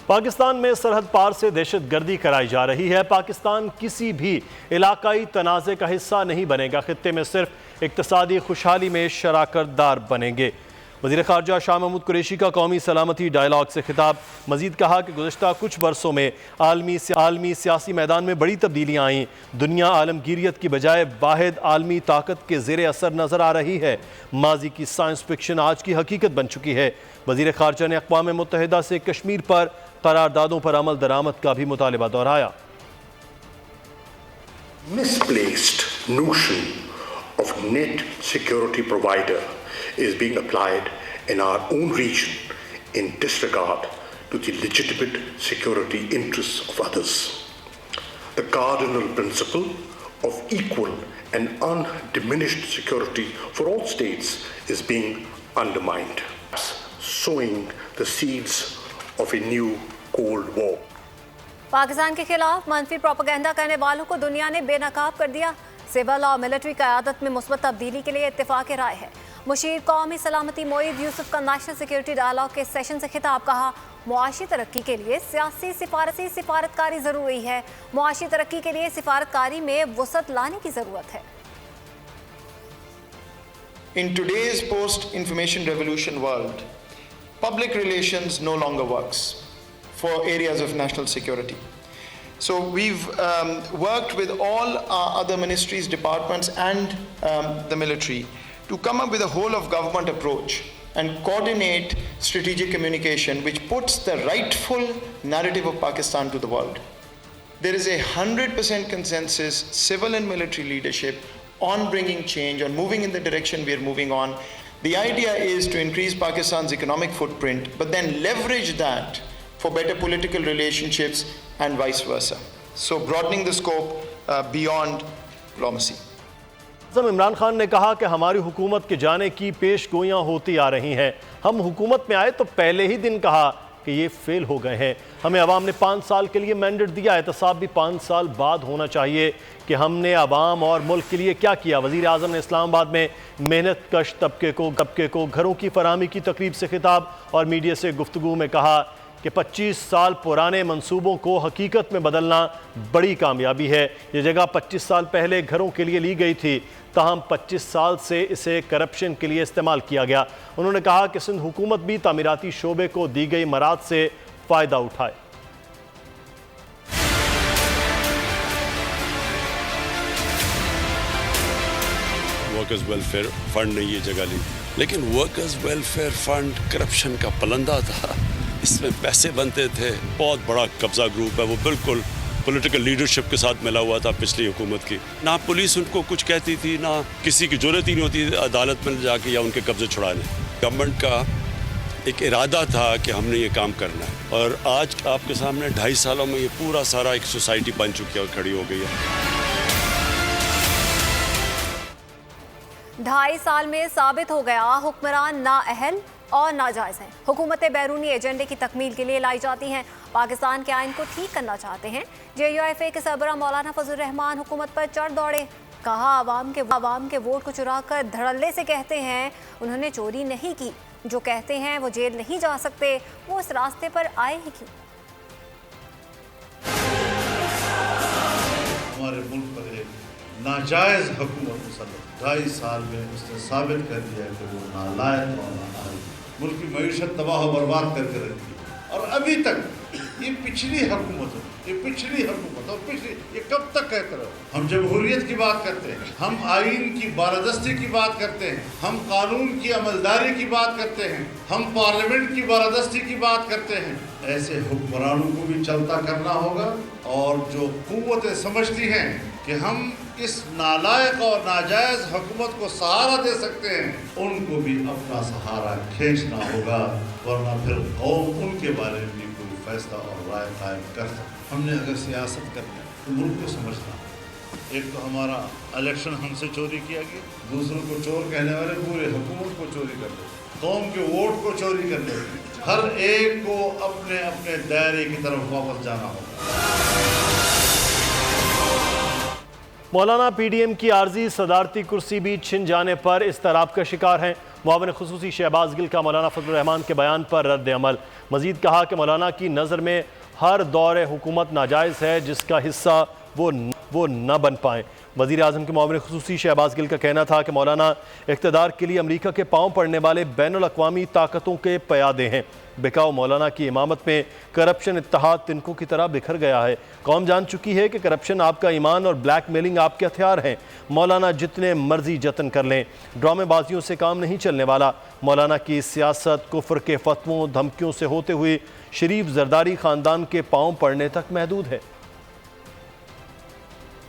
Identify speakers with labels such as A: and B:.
A: پاکستان میں سرحد پار سے دہشت گردی کرائی جا رہی ہے۔ پاکستان کسی بھی علاقائی تنازع کا حصہ نہیں بنے گا، خطے میں صرف اقتصادی خوشحالی میں شراکت دار بنیں گے۔ وزیر خارجہ شاہ محمود قریشی کا قومی سلامتی ڈائیلاگ سے خطاب، مزید کہا کہ گزشتہ کچھ برسوں میں عالمی سیاسی میدان میں بڑی تبدیلیاں آئیں۔ دنیا عالمگیریت کی بجائے واحد عالمی طاقت کے زیر اثر نظر آ رہی ہے۔ ماضی کی سائنس فکشن آج کی حقیقت بن چکی ہے۔ وزیر خارجہ نے اقوام متحدہ سے کشمیر پر قراردادوں پر عمل درآمد کا بھی مطالبہ دہرایا۔
B: Misplaced notion of net security provider is being applied in our own region in disregard to the legitimate security interests of others. The cardinal principle of equal and undiminished security for all states is being undermined, sowing the seeds of a new Cold War.
C: Pakistan کے خلاف منفی propaganda کرنے والوں کو دنیا نے بے نقاب کر دیا۔ سول اور ملٹری قیادت میں مثبت تبدیلی کے لیے اتفاق رائے ہے۔ مشیر قومی سلامتی معید یوسف کا نیشنل سیکیورٹی ڈائیلاگ کے سیشن سے خطاب، کہا معاشی ترقی کے لیے سیاسی سفارتکاری ضروری ہے۔ معاشی ترقی کے لیے سفارتکاری میں وسعت لانے کی ضرورت ہے۔
D: In today's post-information revolution world, public relations no longer works for areas of national security. So we've worked with all our other ministries, departments and the military to come up with a whole of government approach and coordinate strategic communication which puts the rightful narrative of Pakistan to the world. There is 100% consensus, civil and military leadership, on bringing change, on moving in the direction we are moving on. The idea is to increase Pakistan's economic footprint, but then leverage that for better political relationships and vice versa. So broadening the scope beyond diplomacy.
A: Imran Khan نے کہا کہ ہماری حکومت کے جانے کی پیش گوئیاں ہوتی آ رہی ہیں۔ ہم حکومت میں آئے تو پہلے ہی دن کہا کہ یہ فیل ہو گئے ہیں۔ ہمیں عوام نے 5 سال کے لیے مینڈیٹ دیا، احتساب بھی 5 سال بعد ہونا چاہیے کہ ہم نے عوام اور ملک کے لیے کیا کیا۔ وزیر اعظم نے اسلام آباد میں محنت کش طبقے کو گھروں کی فراہمی کی تقریب سے خطاب اور میڈیا سے گفتگو میں کہا کہ 25 سال پرانے منصوبوں کو حقیقت میں بدلنا بڑی کامیابی ہے۔ یہ جگہ 25 سال پہلے گھروں کے لیے لی گئی تھی، تاہم 25 سال سے اسے کرپشن کے لیے استعمال کیا گیا۔ انہوں نے کہا کہ سندھ حکومت بھی تعمیراتی شعبے کو دی گئی مراحت سے فائدہ اٹھائے۔
E: ورکرز ویلفیئر فنڈ نے یہ جگہ لی، لیکن ورکرز ویلفیئر فنڈ کرپشن کا پلندہ تھا۔ اس میں پیسے بنتے تھے، بہت بڑا قبضہ گروپ ہے، وہ بالکل پولیٹیکل لیڈرشپ کے ساتھ ملا ہوا تھا پچھلی حکومت کی۔ نہ پولیس ان کو کچھ کہتی تھی، نہ کسی کی ضرورت ہی نہیں ہوتی تھی عدالت میں جا کے یا ان کے قبضے چھڑانے۔ گورنمنٹ کا ایک ارادہ تھا کہ ہم نے یہ کام کرنا ہے، اور آج آپ کے سامنے 2.5 سالوں میں یہ پورا سارا ایک سوسائٹی بن چکی ہے اور کھڑی ہو گئی ہے۔
C: 2.5 سال میں ثابت ہو گیا حکمران نااہل اور ناجائز ہیں۔ حکومتیں بیرونی ایجنڈے کی تکمیل کے لیے لائی جاتی ہیں، پاکستان کے آئین کو ٹھیک کرنا چاہتے ہیں۔ JUIFA کے سربراہ مولانا فضل الرحمان حکومت پر چڑھ دوڑے، کہا عوام کے ووٹ کو چرا کر دھڑلے سے کہتے ہیں انہوں نے چوری نہیں کی، جو کہتے ہیں وہ جیل نہیں جا سکتے، وہ اس راستے پر آئے ہی کیوں؟
F: ہمارے ملک پر ایک ناجائز حکومت مسلط 2.5 سال میں اس نے ثابت کر دیا کہ وہ نالائق اور نااہل، ملک کی معیشت تباہ و برباد کر کے رکھی، اور ابھی تک یہ پچھلی حکومت اور یہ کب تک کہتے رہو؟ ہم جمہوریت کی بات کرتے ہیں، ہم آئین کی بالادستی کی بات کرتے ہیں، ہم قانون کی عملداری کی بات کرتے ہیں، ہم پارلیمنٹ کی بالادستی کی بات کرتے ہیں۔ ایسے حکمرانوں کو بھی چلتا کرنا ہوگا، اور جو قوتیں سمجھتی ہیں کہ ہم اس نالائق اور ناجائز حکومت کو سہارا دے سکتے ہیں، ان کو بھی اپنا سہارا کھینچنا ہوگا، ورنہ پھر قوم ان کے بارے میں بھی کوئی فیصلہ اور رائے قائم کر سکتے۔ ہم نے اگر سیاست کرنی ہے تو ملک کو سمجھنا ہے۔ ایک تو ہمارا الیکشن ہم سے چوری کیا گیا، دوسروں کو چور کہنے والے پورے حکومت کو چوری کر دیتے، قوم کے ووٹ کو چوری کر دیتے۔ ہر ایک کو اپنے اپنے دائرے کی طرف واپس جانا ہوگا۔
A: مولانا PDM کی عارضی صدارتی کرسی بھی چھن جانے پر اضطراب کا شکار ہیں۔ معاون خصوصی شہباز گل کا مولانا فضل الرحمان کے بیان پر رد عمل، مزید کہا کہ مولانا کی نظر میں ہر دور حکومت ناجائز ہے جس کا حصہ وہ نہ بن پائیں۔ وزیر اعظم کے معاون خصوصی شہباز گل کا کہنا تھا کہ مولانا اقتدار کے لیے امریکہ کے پاؤں پڑنے والے بین الاقوامی طاقتوں کے پیادے ہیں۔ بکاؤ مولانا کی امامت میں کرپشن اتحاد تنکوں کی طرح بکھر گیا ہے۔ قوم جان چکی ہے کہ کرپشن آپ کا ایمان اور بلیک میلنگ آپ کے ہتھیار ہیں۔ مولانا جتنے مرضی جتن کر لیں، ڈرامے بازیوں سے کام نہیں چلنے والا۔ مولانا کی سیاست کفر کے فتووں دھمکیوں سے ہوتے ہوئے شریف زرداری خاندان کے پاؤں پڑنے تک محدود ہے۔